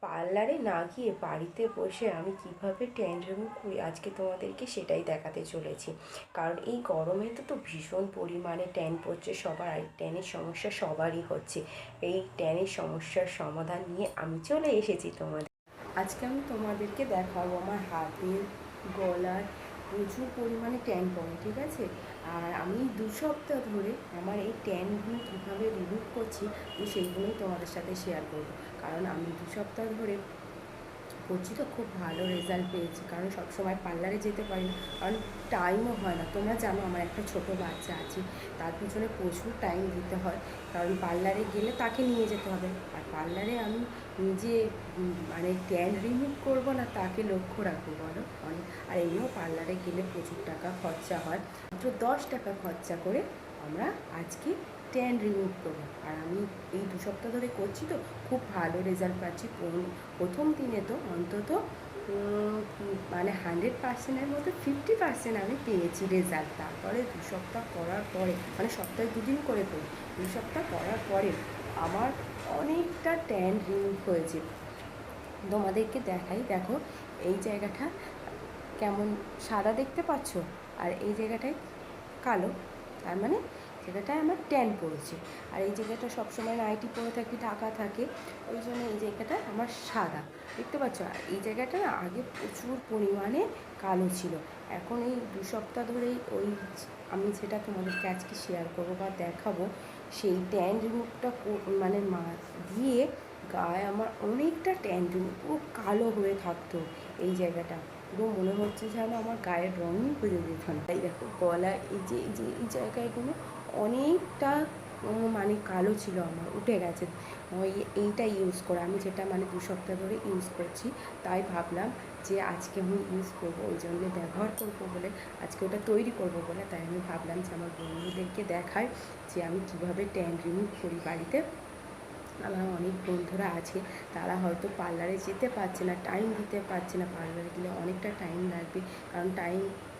পার্লারে না গিয়ে বাড়িতে বসে আমি কিভাবে ট্যান রিমুভ করি আজকে তোমাদেরকে সেটাই দেখাতে চলেছি। কারণ এই গরমে তো ভীষণ পরিমাণে ট্যান পড়ছে সবার, আর ট্যানের সমস্যা সবারই হচ্ছে। এই ট্যানের সমস্যার সমাধান নিয়ে আমি চলে এসেছি তোমাদের। আজকে আমি তোমাদেরকে দেখাবো আমার হাতের, গলার প্রচুর পরিমাণে ট্যান পড়ে, ঠিক আছে? আর আমি 2 সপ্তাহ ধরে আমার এই ট্যানগুলো কীভাবে রিমুভ করছি আমি সেইগুলোই তোমাদের সাথে শেয়ার করবো। কারণ আমি 2 সপ্তাহ ধরে করছি তো খুব ভালো রেজাল্ট পেয়েছি। কারণ সবসময় পার্লারে যেতে পারি না, কারণ টাইমও হয় না। তোমরা জানো আমার একটা ছোট বাচ্চা আছে, তার পিছনে প্রচুর টাইম দিতে হয়। কারণ পার্লারে গেলে তাকে নিয়ে যেতে হবে, আর পার্লারে আমি নিজে মানে ট্যান রিমুভ করবো না তাকে লক্ষ্য রাখবো বলো অনেক। আর এমনিও পার্লারে গেলে প্রচুর টাকা খরচা হয়, মাত্র 10 টাকা খরচা করে আমরা আজকে ট্যান রিমুভ করবো। আর আমি এই 2 সপ্তাহ ধরে করছি তো খুব ভালো রেজাল্ট পাচ্ছি। প্রথম দিনে তো অন্তত মানে 100%-এর মধ্যে 50% আমি পেয়েছি রেজাল্ট। তারপরে 2 সপ্তাহ করার পরে, মানে সপ্তাহে 2 দিন করে করি, 2 সপ্তাহ করার পরে আমার অনেকটা ট্যান রিমুভ হয়েছে। তোমাদেরকে দেখাই, দেখো এই জায়গাটা কেমন সাদা দেখতে পাচ্ছ, আর এই জায়গাটায় কালো, তার মানে জায়গাটায় আমার ট্যান পড়েছে। আর এই জায়গাটা সবসময় নাইটি পরে থাকি, ঢাকা থাকে, ওই জন্য এই জায়গাটা আমার সাদা দেখতে পাচ্ছ। আর এই জায়গাটা না আগে প্রচুর পরিমাণে কালো ছিল। এখন এই 2 সপ্তাহ ধরেই ওই আমি যেটা তোমাদেরকে আজকে শেয়ার করবো বা দেখাবো, সেই ট্যান রিমুভটা মানে দিয়ে গায়ে আমার অনেকটা ট্যান রিমুভ, পুরো কালো হয়ে থাকতো এই জায়গাটা। পুরো মনে হচ্ছে যেন আমার গায়ের রঙই খুঁজে যেত না। তাই দেখো গলা, এই জায়গাগুলো অনেকটা মানে কালো ছিল, আমার উঠে গেছে ওই এইটা ইউজ করে। আমি যেটা মানে 2 সপ্তাহ ধরে ইউজ করছি, তাই ভাবলাম যে আজকে আমি ইউজ করবো, ওই জন্য ব্যবহার করবো বলে, আজকে ওটা তৈরি করবো বলে, তাই আমি ভাবলাম যে আমার বন্ধুদেরকে দেখাই যে আমি কীভাবে ট্যান রিমুভ করি বাড়িতে। আমার অনেক বন্ধুরা আছে, তারা হয়তো পার্লারে যেতে পারছে না, টাইম দিতে পারছে না। পার্লারে গেলে অনেকটা টাইম লাগবে, কারণ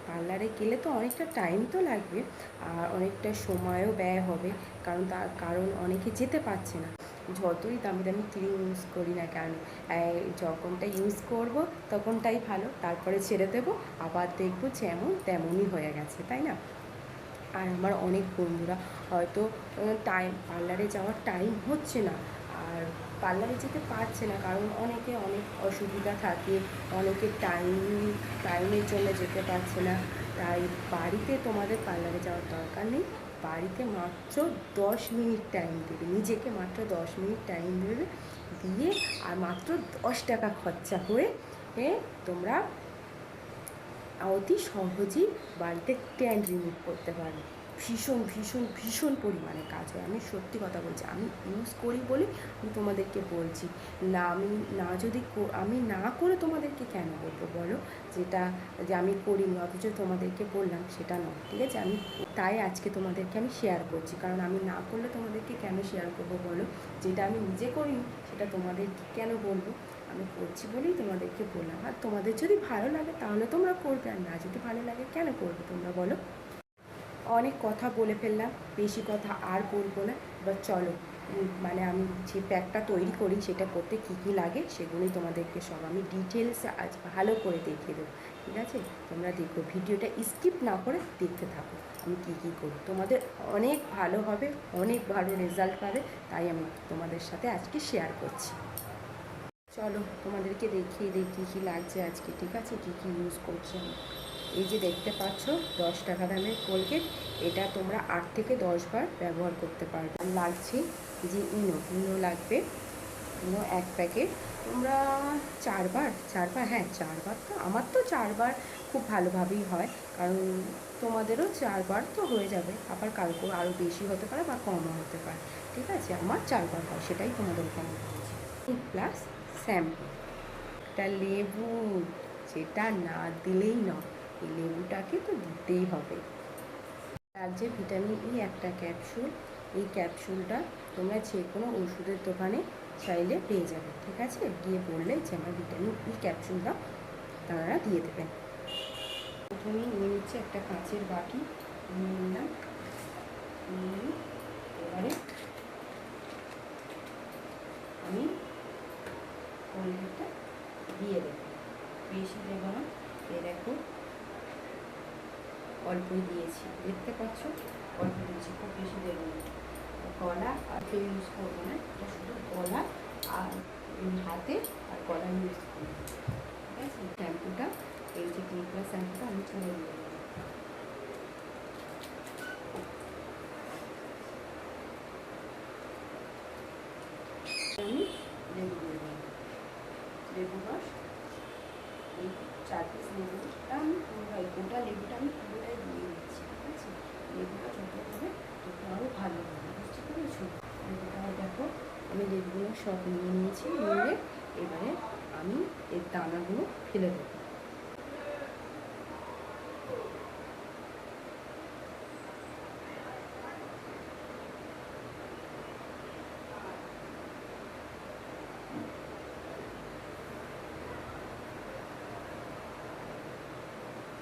পার্লারে গেলে তো অনেকটা টাইম তো লাগবে, আর অনেকটা সময়ও ব্যয় হবে। কারণ অনেকে যেতে পারছে না। যতই দামি দামি ক্রিম ইউজ করি না কেন, যখনটা ইউজ করব তখনটাই ভালো, তারপরে ছেড়ে দেবো, আবার দেখবো যেমন তেমনই হয়ে গেছে, তাই না? আর আমার অনেক বন্ধুরা হয়তো পার্লারে যাওয়ার টাইম হচ্ছে না, আর পার্লারে যেতে পারছে না, কারণ অনেকে অনেক অসুবিধা থাকে, অনেকে টাইমের জন্য যেতে পারছে না। তাই বাড়িতে তোমাদের পার্লারে যাওয়ার দরকার নেই, বাড়িতে মাত্র 10 মিনিট টাইম দেবে, নিজেকে মাত্র 10 মিনিট টাইম দেবে, দিয়ে আর মাত্র 10 টাকা খরচা করে তোমরা অতি সহজেই বাড়িতে ট্যান রিমুভ করতে পারবে। ভীষণ ভীষণ ভীষণ পরিমাণে কাজ হয়, আমি সত্যি কথা বলছি, আমি ইউজ করি বলে আমি তোমাদেরকে বলছি। না আমি না করে তোমাদেরকে কেন বলবো বলো, যেটা যে আমি করিনি অথচ তোমাদেরকে বললাম সেটা নয়, ঠিক আছে? তাই আজকে তোমাদেরকে আমি শেয়ার করছি, কারণ আমি না করলে তোমাদেরকে কেন শেয়ার করবো বলো? যেটা আমি নিজে করিনি সেটা তোমাদেরকে কেন বলবো? আমি করছি বলেই তোমাদেরকে বললাম। আর তোমাদের যদি ভালো লাগে তাহলে তোমরা করবে, আর না যদি ভালো লাগে কেন করবে তোমরা বলো? অনেক কথা বলে ফেললাম, বেশি কথা আর বলবো না। এবার চলো, মানে আমি যে প্যাকটা তৈরি করি সেটা করতে কী কী লাগে সেগুলোই তোমাদেরকে সব আমি ডিটেলসে আজ ভালো করে দেখিয়ে দেবো, ঠিক আছে? তোমরা দেখো, ভিডিওটা স্কিপ না করে দেখতে থাকো আমি কী কী করি, তোমাদের অনেক ভালো হবে, অনেক ভালো রেজাল্ট পাবে, তাই আমি তোমাদের সাথে আজকে শেয়ার করছি। চলো তোমাদেরকে দেখিয়ে দিই কী কী লাগছে আজকে, ঠিক আছে? কী কী ইউজ করছি আমি। এই যে দেখতে পাচ্ছ 10 টাকা দামের কোলগেট, এটা তোমরা 8 থেকে 10 বার ব্যবহার করতে পারবে। আর লাগছে যে ইনো লাগবে, ইনো 1 প্যাকেট। তোমরা 4 বার, হ্যাঁ 4 বার, তো আমার তো 4 বার খুব ভালোভাবেই হয়, কারণ তোমাদেরও 4 বার তো হয়ে যাবে, আবার কালকেও আরও বেশি হতে পারে বা কমও হতে পারে, ঠিক আছে? আমার 4 বার হয়, সেটাই তোমাদেরকে আমি বলছি। প্লাস শ্যাম্পু, একটা লেবু, যেটা না দিলেই নয়, এই লেবুটাকে তো দিতেই হবে। লাগছে ভিটামিন ই একটা ক্যাপসুল, এই ক্যাপসুলটা তোমরা যে কোনো ওষুধের দোকানে চাইলে পেয়ে যাবে, ঠিক আছে? গিয়ে বললে যে আমার ভিটামিন ই ক্যাপসুলটা, তারা দিয়ে দেবেন। প্রথমেই নিয়ে নিচ্ছে একটা কাঁচের বাটি, নিয়ে নিলাম, এবারে আমি কোলগেটটা দিয়ে দেবো, বেশি দেবো না। এ দেখো অল্পই দিয়েছি, দেখতে পাচ্ছ অল্প দিয়েছি, খুব বেশি দেবো না। গলা আর কেউ ইউজ করবো না, এটা শুধু গলা আর হাতে আর গলা ইউজ করবো, ঠিক আছে। শ্যাম্পুটা, এই যে ক্লিন প্লাস শ্যাম্পুটা আমি তুলে দিয়ে দেবো। আমি লেবু দিয়ে দেবো, লেবু রস, এই 4 পিস লেবুটা আমি পুরোটাই, গোটা লেবুটা আমি পুরোটাই দিয়ে দিচ্ছি, ঠিক আছে। লেবুটা যত হবে তত আরও ভালো হবে, বুঝতে পেরেছো। লেবুটা দেখো আমি লেবুগুলো সব নিয়ে নিয়েছি, নিয়ে এবারে আমি এর দানাগুলো ফেলে দেবো।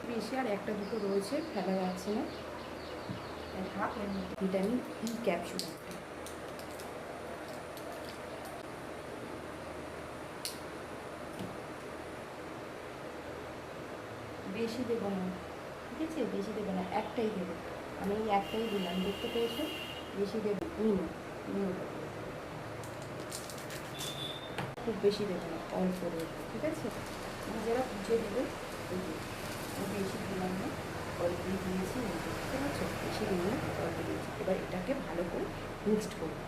বেশি আর একটা দুটো রয়েছে, ফেলা যাচ্ছে না। হাফ ভিটামিন ই ক্যাপসুল একটা, বেশি দেবো না, ঠিক আছে, বেশি দেবো না, একটাই দেবো। আমি এই একটাই দিলাম, দেখতে পেয়েছো, বেশি দেবো নিও, খুব বেশি দেবো না, অল্প দেবো, ঠিক আছে। নিজেরা বুঝে দেবে। আমি বেশি দিলাম না, অল্পই দিয়েছি, বুঝতে পারছো, বেশি দিন না, অল্প দিয়েছি। এবার এটাকে ভালো করে মিক্সড করবো।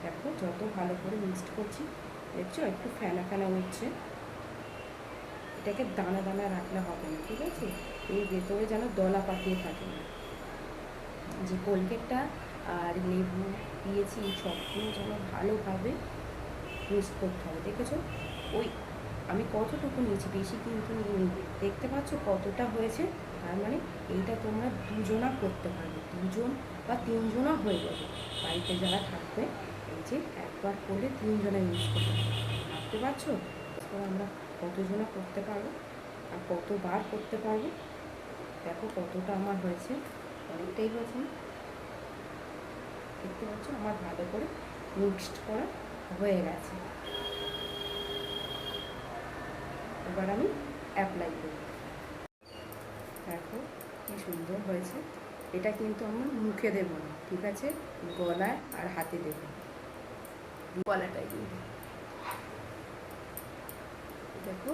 দেখো যত ভালো করে মিক্সড করছি, দেখছো একটু ফেনা ফেনা উঠছে। এটাকে দানা দানা রাখলে হবে না, ঠিক আছে। এই ভেতরে যেন দলা পাকিয়ে থাকে না। যে কোলগেটটা আর লেবু দিয়েছি, এই সবগুলো যেন ভালোভাবে মিক্সড করতে হবে। দেখেছো ওই আমি কতটুকু নিয়েছি, বেশি কিন্তু নিয়ে, দেখতে পাচ্ছ কতটা হয়েছে। তার মানে এইটা তোমরা দুজনা করতে পারবে, দুজন বা তিনজনা হয়ে যাবে বাড়িতে যারা থাকবে। এই যে একবার করলে তিনজনা ইউজ করতে পারবে, ভাবতে পারছো আমরা কতজনা করতে পারবো আর কতবার করতে পারবো। দেখো কতটা আমার হয়েছে, অনেকটাই হয়েছে, দেখতে পাচ্ছ আমার ভালো করে মিক্সড করা হয়ে গেছে। এবার আমি অ্যাপ্লাই করব। দেখো কি সুন্দর হয়েছে। এটা কিন্তু আমরা মুখে দেবো না, ঠিক আছে, গলায় আর হাতে দেবো, গলাটাই দিয়ে দেখো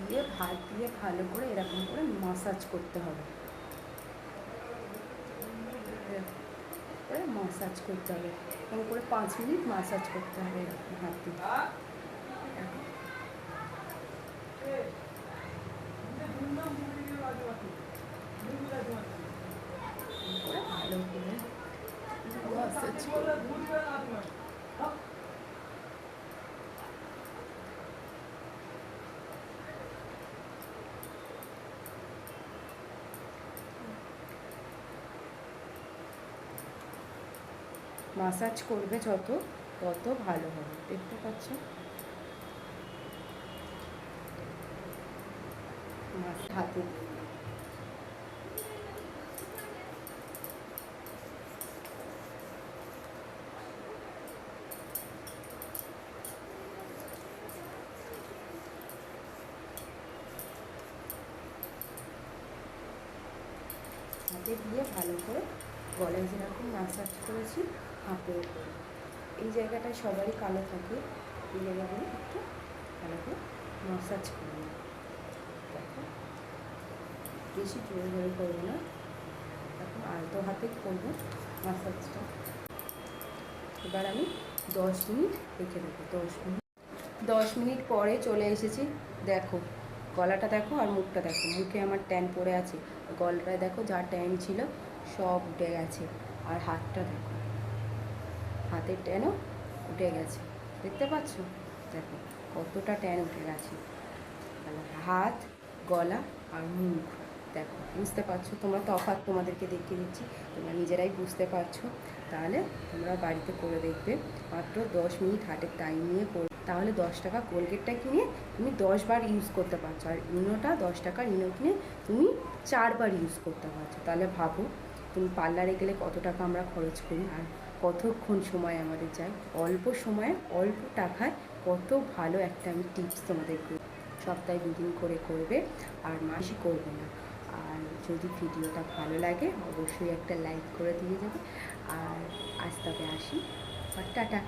দিয়ে ভাত দিয়ে ভালো করে এরকম করে মাসাজ করতে হবে, মাসাজ করতে হবে এরকম করে 5 মিনিট মাসাজ করতে হবে এরকম হাত দিয়ে। ভালো করে মাসাজ মাসাজ করবে যত তত ভালো হবে, দেখতে পাচ্ছ হাতে দিয়ে ভালো করে গলায় যেরকম মাসাজ করেছি হাতের উপরে, এই জায়গাটায় সবারই কালো থাকে, এই জায়গাগুলো একটু ভালো করে মাসাজ করবো। দেখো বেশি জোরে জোরে করবো না, এখন আলতো হাতে করবো মাসাজটা। এবার আমি 10 মিনিট রেখে দেবো, 10 মিনিট পরে চলে এসেছি। দেখো গলাটা দেখো আর মুখটা দেখো, মুখে আমার ট্যান পড়ে আছে, গলাটায় দেখো যা ট্যান ছিল সব উঠে গেছে, আর হাতটা দেখো হাতের ট্যানও উঠে গেছে, দেখতে পাচ্ছ, দেখো কতটা ট্যান উঠে গেছে। হাত, গলা আর মুখ দেখো, বুঝতে পারছো তোমরা, তফাৎ তোমাদেরকে দেখিয়ে দিচ্ছি, তোমরা নিজেরাই বুঝতে পারছো। তাহলে তোমরা বাড়িতে করে দেখবে, মাত্র 10 মিনিট হাতের টাইম নিয়ে করবে, তাহলে 10 টাকা কোলগেটটা কিনে তুমি 10 বার ইউজ করতে পারছো, আর ইনোটা 10 টাকার ইনো কিনে তুমি 4 বার ইউজ করতে পারছো। তাহলে ভাবো তুমি পার্লারে গেলে কত টাকা আমরা খরচ করি আর কতক্ষণ সময় আমাদের যায়, অল্প সময়ে অল্প টাকায় কত ভালো একটা আমি টিপস তোমাদেরকে সপ্তাহে 2 দিন করে করবে, আর মাসই করবে না। আর যদি ভিডিওটা ভালো লাগে অবশ্যই একটা লাইক করে দিয়ে যাবে। আর আজ তবে আসি, আর টাটা।